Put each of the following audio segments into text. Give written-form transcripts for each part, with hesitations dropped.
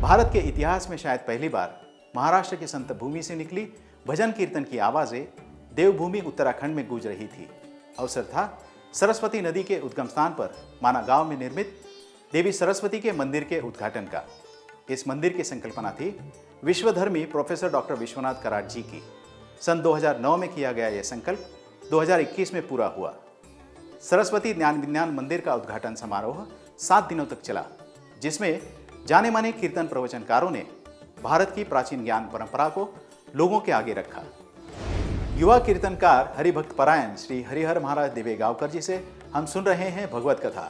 भारत के इतिहास में शायद पहली बार महाराष्ट्र की संत भूमि से निकली भजन कीर्तन की आवाजें देवभूमि उत्तराखंड में गूंज रही थी। अवसर था सरस्वती नदी के उद्गम स्थान पर माना गांव में निर्मित देवी सरस्वती के मंदिर के उद्घाटन का। इस मंदिर की संकल्पना थी विश्वधर्मी प्रोफेसर डॉक्टर विश्वनाथ कराट जी की। सन 2009 में किया गया यह संकल्प 2021 में पूरा हुआ। सरस्वती ज्ञान विज्ञान मंदिर का उद्घाटन समारोह 7 दिनों तक चला, जिसमें जाने माने कीर्तन प्रवचनकारों ने भारत की प्राचीन ज्ञान परंपरा को लोगों के आगे रखा। युवा कीर्तनकार हरिभक्त परायण श्री हरिहर महाराज दिवेगावकर जी से हम सुन रहे हैं भगवत कथा।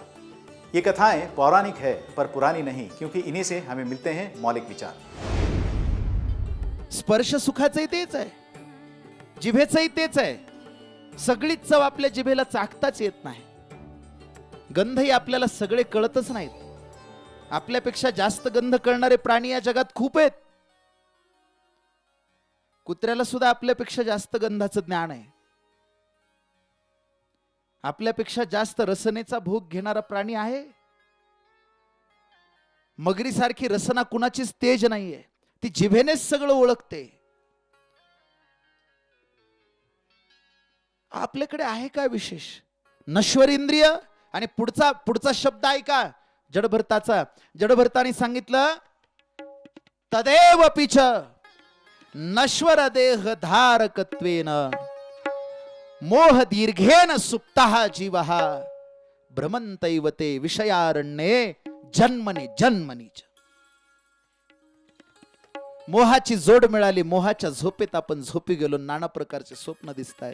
ये कथाएं पौराणिक है पर पुरानी नहीं, क्योंकि इन्हीं से हमें मिलते हैं मौलिक विचार। स्पर्श सुखाचंही तेच आहे, जिभेचंही तेच आहे। सगळीच चव आपल्या जिभेला चाखताच येत नाही। गंधही आपल्याला सगळे कळतच नाहीत। आपल्यापेक्षा जास्त गंध कळणारे प्राणी या जगात खूप आहेत। कुत्र्याला सुद्धा आपल्यापेक्षा जास्त गंधाचं ज्ञान आहे। आपल्यापेक्षा जास्त रसनेचा भोग घेणारा प्राणी आहे। मगरीसारखी रसना कुणाचीच तेज नाहीये, ती जिभेनेच सगळं ओळखते। आपल्याकडे आहे काय विशेष? नश्वर इंद्रिय आणि पुढचा शब्द ऐका जडभरताचा। जडभरताने सांगितलं तदेव पिच नश्वर देह धारकत्वेन मोह दीर्घेन सुप्तः जीवः भ्रमंतैव ते विषयारण्ये जन्मनि जन्मनीच। मोहाची जोड मिळाली, मोहाच्या झोपेत आपण झोपी गेलो, नाना प्रकारचे स्वप्न दिसताय।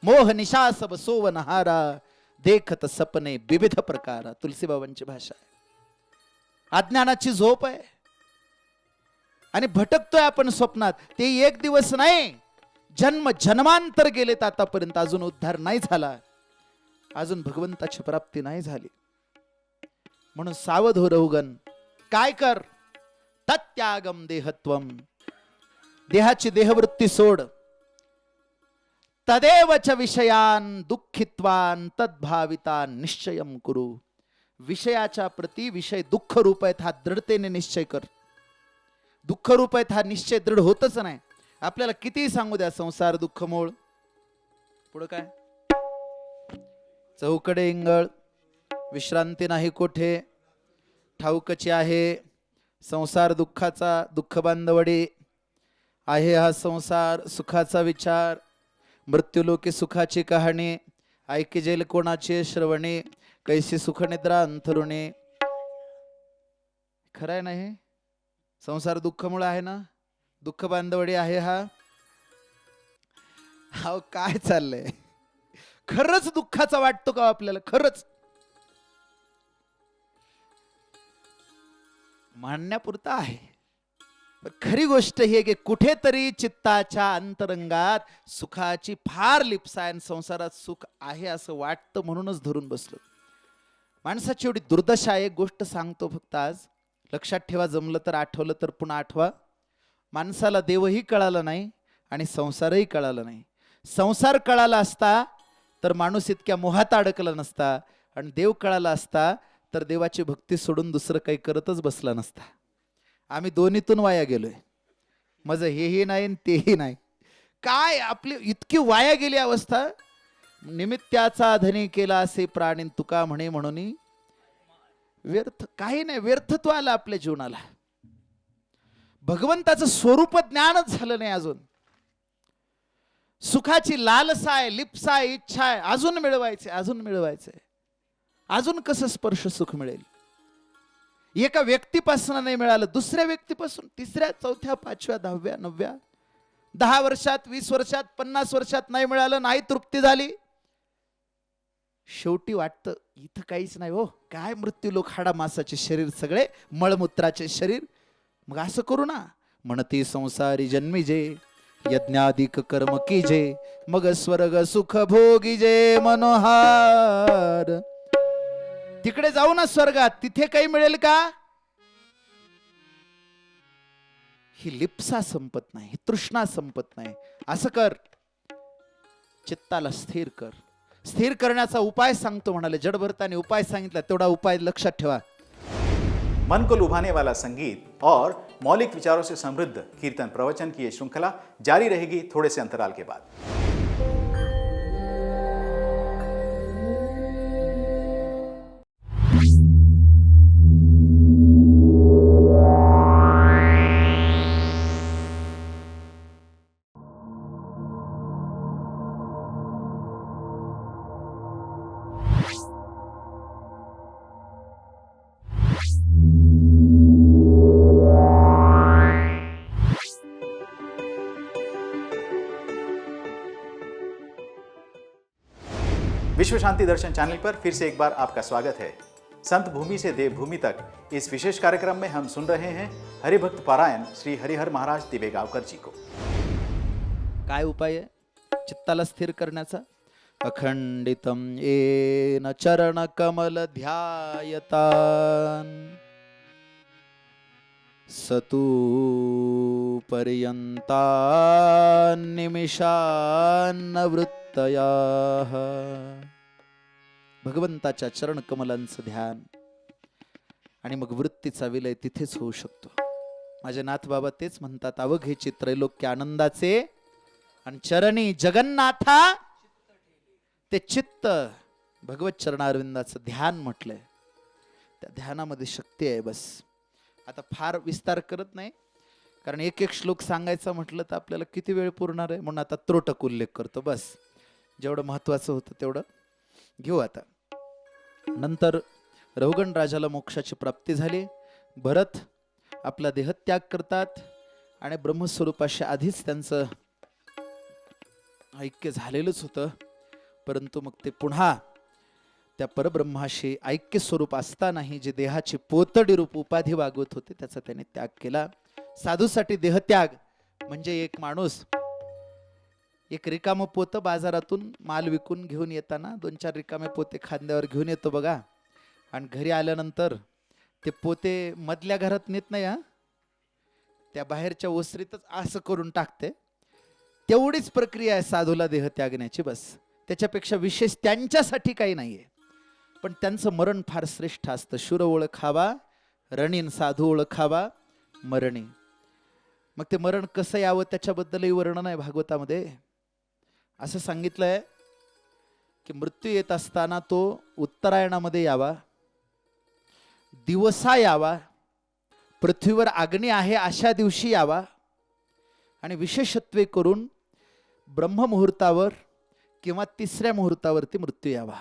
मोह निशा सब सोवनहारा देखत सपने विविध प्रकार, तुलसीबाबांची भाषा आहे। अज्ञानाची झोप आहे आणि भटकतोय आपण स्वप्नात। ते एक दिवस नाही, जन्म जन्मांतर गेलेत आतापर्यंत, अजून उद्धार नाही झाला, अजून भगवंताची प्राप्ती नाही झाली। म्हणून सावध हो रहुगण, काय कर? तत्यागम देहत्वम, देहाची देहवृत्ती सोड। तदेवच विषयान दुःखित्वान तद्भावितान निश्चयम कुरु, विषयाच्या प्रती विषय दुःख रूप आहेत हा दृढतेने निश्चय कर। दुःख रूप आहेत हा निश्चय दृढ होतच नाही। आपल्याला किती सांगू द्या संसार दुःख मूळ, पुढे काय? चौकडे इंगळ, विश्रांती नाही कोठे, ठाऊकची आहे संसार दुःखाचा, दुःख बांधवडी आहे हा संसार, सुखाचा विचार, मृत्यूलोकी सुखाची कहाणी, ऐकी जेल कोणाची श्रवणी, कैसी सुखनिद्रा अंथरुणे। खरंय नाही? संसार दुःखामुळे आहे ना, दुःख बांधवडी आहे हा। अहो काय चाललंय? खरंच दुःखाचा वाटतो का आपल्याला? खरंच मानण्यापुरता आहे, पण खरी गोष्ट ही आहे की कुठेतरी चित्ताच्या अंतरंगात सुखाची फार लिप्सा आहे। संसारात सुख आहे असं वाटतं म्हणूनच धरून बसलो। माणसाची एवढी दुर्दशा आहे। एक गोष्ट सांगतो फक्त आज, लक्षात ठेवा, जमलं तर आठवलं तर पुन्हा आठवा। माणसाला देवही कळाला नाही आणि संसारही कळाला नाही। संसार कळाला असता तर माणूस इतक्या मोहात अडकला नसता, आणि देव कळाला असता तर देवाची भक्ती सोडून दुसरं काही करतच बसला नसता। आम्ही दोन्हीतून वाया गेलोय। माझं हेही नाही तेही नाही। काय आपली इतकी वाया गेली अवस्था। निमित्ताचा धनी केला असे प्राणी तुका म्हणे, म्हणून व्यर्थ काही नाही, व्यर्थत्व आलं आपल्या जीवनाला। भगवंताचं स्वरूप ज्ञानच झालं नाही अजून। सुखाची लालसा आहे, लिप्सा आहे, इच्छा आहे, अजून मिळवायचे, अजून मिळवायचे। अजून कसं स्पर्श सुख मिळेल? एका व्यक्तीपासून नाही मिळालं, दुसऱ्या व्यक्तीपासून, तिसऱ्या, चौथ्या, पाचव्या, 10व्या, 9व्या, 10 वर्षात, 20 वर्षात, 50 वर्षात नाही मिळालं, नाही तृप्ती झाली। शेवटी वाटतं इथं काहीच नाही हो, काय मृत्यूलोक, हाडा मासाचे शरीर, सगळे मळमूत्राचे शरीर। मग असं करू ना, म्हणती संसारी जन्मी जे यज्ञाधिक कर्म कीजे, मग स्वर्ग सुख भोगी जे मनोहार। तिकडे जाऊ ना स्वर्गात, तिथे काही मिळेल का? ही लिप्सा संपत नाही, ही तृष्णा संपत नाही। असं कर, चित्ताला स्थिर कर। स्थिर करण्याचा उपाय सांगतो म्हणाले जडभरताने उपाय सांगितला, तेवढा उपाय लक्षात ठेवा। मन को लुभाने वाला संगीत और मौलिक विचारों से समृद्ध कीर्तन प्रवचन की ये श्रृंखला जारी रहेगी थोड़े से अंतराल के बाद। विश्व शांति दर्शन चैनल पर फिर से एक बार आपका स्वागत है। संत भूमि से देवभूमि तक इस विशेष कार्यक्रम में हम सुन रहे हैं हरिभक्त पारायण श्री हरिहर महाराज दिवेगावकर जी को। काय उपाय आहे चित्ताला स्थिर करण्याचा? अखंडितम येन चरण कमल ध्यायतान सतू पर्यंता निमिषान्न वृत्तयाः। भगवंताच्या चरण कमलांचं ध्यान आणि मग वृत्तीचा विलय तिथेच होऊ शकतो। माझे नाथ बाबा तेच म्हणतात, अवघेची त्रैलोक्य आनंदाचे आणि चरणी जगन्नाथा ते चित्त भगवत चरणारविंदाचं ध्यान म्हटलंय। त्या ध्यानामध्ये शक्ती आहे। बस आता फार विस्तार करत नाही, कारण एक एक श्लोक सांगायचा म्हटलं तर आपल्याला किती वेळ पुरणार आहे, म्हणून आता त्रोटक उल्लेख करतो। बस जेवढं महत्वाचं होतं तेवढं घेऊ। आता नंतर रहुगण राजाला मोक्षाची प्राप्ती झाली। भरत आपला देहत्याग करतात आणि ब्रह्मस्वरूपाशी आधीच त्यांचं ऐक्य झालेलंच होतं, परंतु मग ते पुन्हा त्या परब्रह्माशी ऐक्य स्वरूप असतानाही जे देहाची पोतडी रूप उपाधी वागवत होते त्याचा त्याने त्याग केला। साधूसाठी देहत्याग म्हणजे एक माणूस एक रिकाम पोतं बाजारातून माल विकून घेऊन येताना 2-4 रिकामे पोते खांद्यावर घेऊन येतो बघा, आणि घरी आल्यानंतर ते पोते मधल्या घरात नेत नाही, त्या बाहेरच्या ओसरीतच असं करून टाकते। तेवढीच प्रक्रिया आहे साधूला देह त्यागण्याची। बस त्याच्यापेक्षा विशेष त्यांच्यासाठी काही नाहीये, पण त्यांचं मरण फार श्रेष्ठ असतं। शूर ओळखावा रणीन, साधू ओळखावा मरणी। मग ते मरण कसं यावं त्याच्याबद्दलही वर्णन आहे भागवतामध्ये। असं सांगितलंय की मृत्यू येत असताना तो उत्तरायणामध्ये यावा, दिवसा यावा, पृथ्वीवर अग्नी आहे अशा दिवशी यावा, आणि विशेषत्वे करून ब्रह्ममुहूर्तावर किंवा 3ऱ्या मुहूर्तावरती मृत्यू यावा।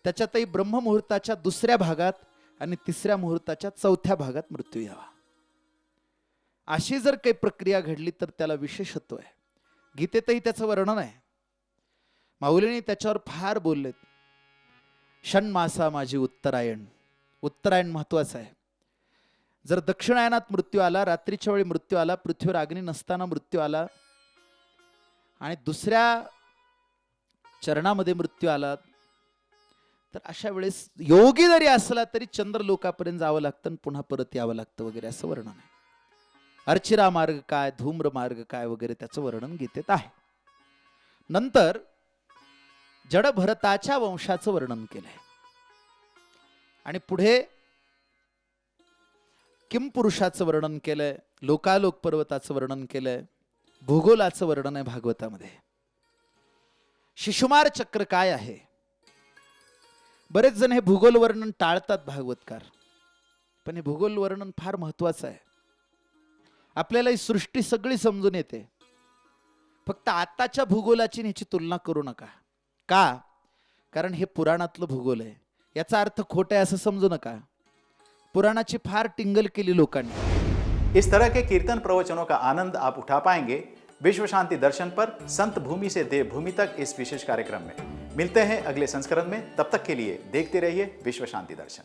त्याच्यातही ब्रह्ममुहूर्ताच्या 2ऱ्या भागात आणि 3ऱ्या मुहूर्ताच्या 4थ्या भागात मृत्यू यावा। अशी जर काही प्रक्रिया घडली तर त्याला विशेषत्व आहे। गीतेतही त्याचं वर्णन आहे। माऊलींनी त्याच्यावर फार बोललेत। षण्मासा माझी उत्तरायण। उत्तरायण महत्वाचं आहे। जर दक्षिणायनात मृत्यू आला, रात्रीच्या वेळी मृत्यू आला, पृथ्वीवर अग्नी नसताना मृत्यू आला, आणि 2ऱ्या चरणामध्ये मृत्यू आला, तर अशा वेळेस योगी जरी असला तरी चंद्रलोकापर्यंत जावं लागतं आणि पुन्हा परत यावं लागतं वगैरे असं वर्णन आहे। अर्चिरा मार्ग काय, धूम्र मार्ग काय वगैरे त्याचं वर्णन गीतेत आहे। नंतर जड भरताच्या वंशाचं वर्णन केलंय, आणि पुढे किम पुरुषाचं वर्णन केलंय, लोकालोक पर्वताचं वर्णन केलंय, भूगोलाचं वर्णन आहे भागवतामध्ये। शिशुमार चक्र काय आहे? बरेच जण हे भूगोल वर्णन टाळतात भागवतकार, पण हे भूगोल वर्णन फार महत्वाचं आहे। आपल्याला ही सृष्टी सगळी समजून येते, फक्त आताच्या भूगोलाची ह्याची तुलना करू नका। का? कारण हे पुराणातलं भूगोल आहे। याचा अर्थ खोटा आहे असं समजू नका। पुराणाची फार टिंगल केली लोकांनी। इस तरह के कीर्तन प्रवचनों का आनंद आप उठा पाएंगे विश्व शांति दर्शन पर संत भूमि से देवभूमि तक इस विशेष कार्यक्रम में। मिलते हैं अगले संस्करण में, तब तक के लिए देखते रहिए विश्व शांति दर्शन।